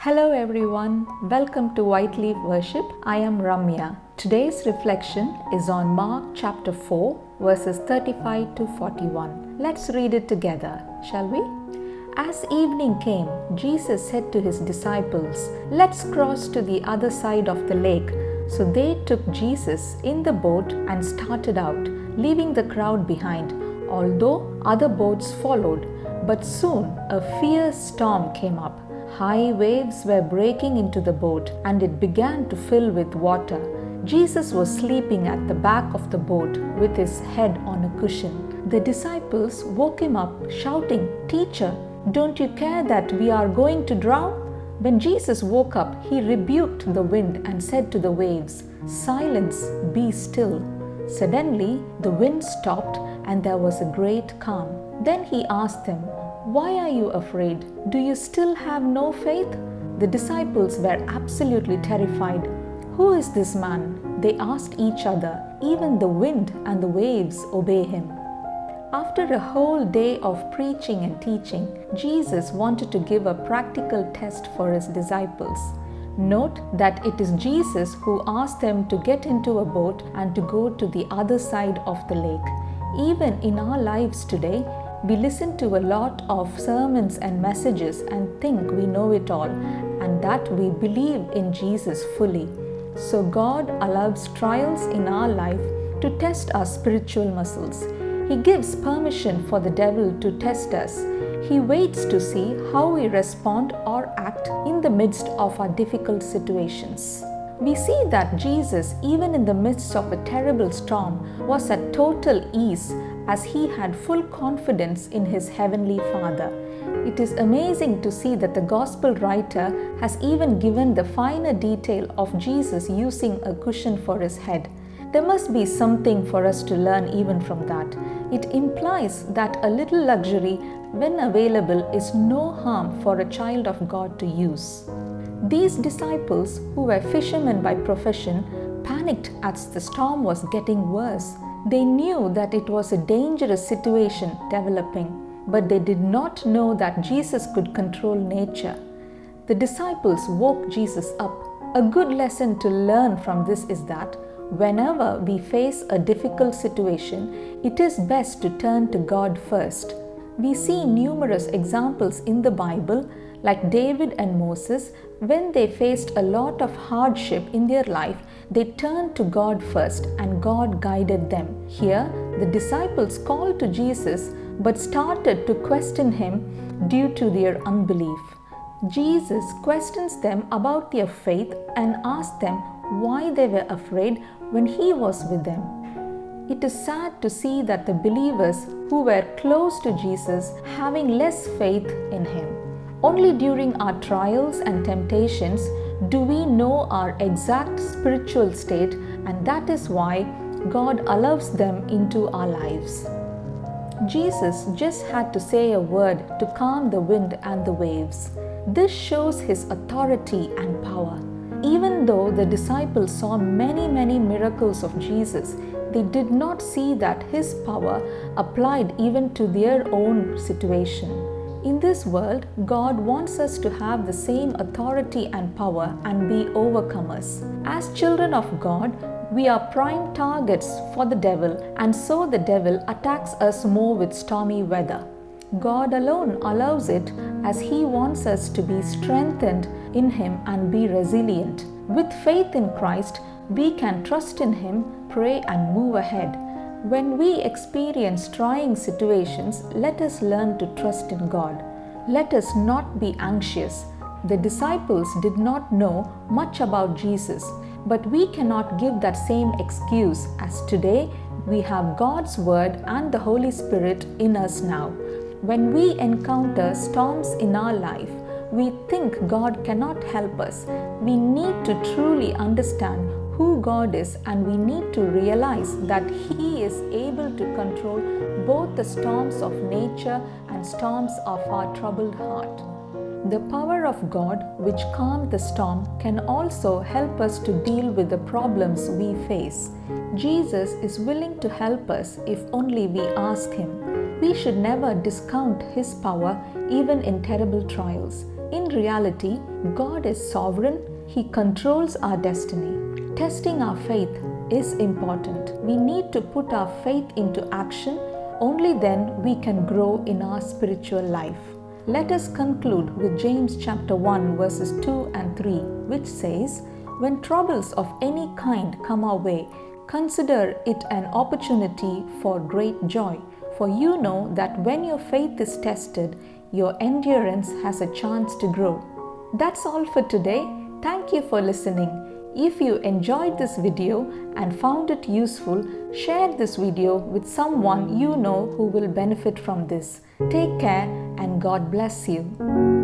Hello everyone, welcome to White Leaf Worship. I am Ramya. Today's reflection is on Mark chapter 4, verses 35 to 41. Let's read it together, shall we? As evening came, Jesus said to his disciples, "Let's cross to the other side of the lake." So they took Jesus in the boat and started out, leaving the crowd behind, although other boats followed. But soon a fierce storm came up. High waves were breaking into the boat, and it began to fill with water. Jesus was sleeping at the back of the boat with his head on a cushion. The disciples woke him up, shouting, "Teacher, don't you care that we are going to drown?" When Jesus woke up, he rebuked the wind and said to the waves, "Silence, be still." Suddenly, the wind stopped and there was a great calm. Then he asked them, "Why are you afraid? Do you still have no faith?" The disciples were absolutely terrified. "Who is this man?" they asked each other. "Even the wind and the waves obey him." After a whole day of preaching and teaching, Jesus wanted to give a practical test for his disciples. Note that it is Jesus who asked them to get into a boat and to go to the other side of the lake. Even in our lives today, we listen to a lot of sermons and messages and think we know it all and that we believe in Jesus fully. So God allows trials in our life to test our spiritual muscles. He gives permission for the devil to test us. He waits to see how we respond or act in the midst of our difficult situations. We see that Jesus, even in the midst of a terrible storm, was at total ease as he had full confidence in his heavenly Father. It is amazing to see that the Gospel writer has even given the finer detail of Jesus using a cushion for his head. There must be something for us to learn even from that. It implies that a little luxury, when available, is no harm for a child of God to use. These disciples, who were fishermen by profession, panicked as the storm was getting worse. They knew that it was a dangerous situation developing, but they did not know that Jesus could control nature. The disciples woke Jesus up. A good lesson to learn from this is that whenever we face a difficult situation, it is best to turn to God first. We see numerous examples in the Bible, like David and Moses. When they faced a lot of hardship in their life, they turned to God first and God guided them. Here, the disciples called to Jesus but started to question him due to their unbelief. Jesus questions them about their faith and asks them why they were afraid when he was with them. It is sad to see that the believers who were close to Jesus having less faith in him. Only during our trials and temptations do we know our exact spiritual state, and that is why God allows them into our lives. Jesus just had to say a word to calm the wind and the waves. This shows his authority and power. Even though the disciples saw many miracles of Jesus, they did not see that his power applied even to their own situation. In this world, God wants us to have the same authority and power and be overcomers. As children of God, we are prime targets for the devil, and so the devil attacks us more with stormy weather. God alone allows it as he wants us to be strengthened in him and be resilient. With faith in Christ, we can trust in him, pray and move ahead. When we experience trying situations, let us learn to trust in God. Let us not be anxious. The disciples did not know much about Jesus, but we cannot give that same excuse, as today we have God's Word and the Holy Spirit in us now. When we encounter storms in our life, we think God cannot help us. We need to truly understand who God is, and we need to realize that he is able to control both the storms of nature and storms of our troubled heart. The power of God, which calmed the storm, can also help us to deal with the problems we face. Jesus is willing to help us if only we ask him. We should never discount his power even in terrible trials. In reality, God is sovereign. He controls our destiny. Testing our faith is important. We need to put our faith into action. Only then we can grow in our spiritual life. Let us conclude with James chapter 1 verses 2 and 3, which says, "When troubles of any kind come our way, consider it an opportunity for great joy. For you know that when your faith is tested, your endurance has a chance to grow." That's all for today. Thank you for listening. If you enjoyed this video and found it useful, share this video with someone you know who will benefit from this. Take care and God bless you.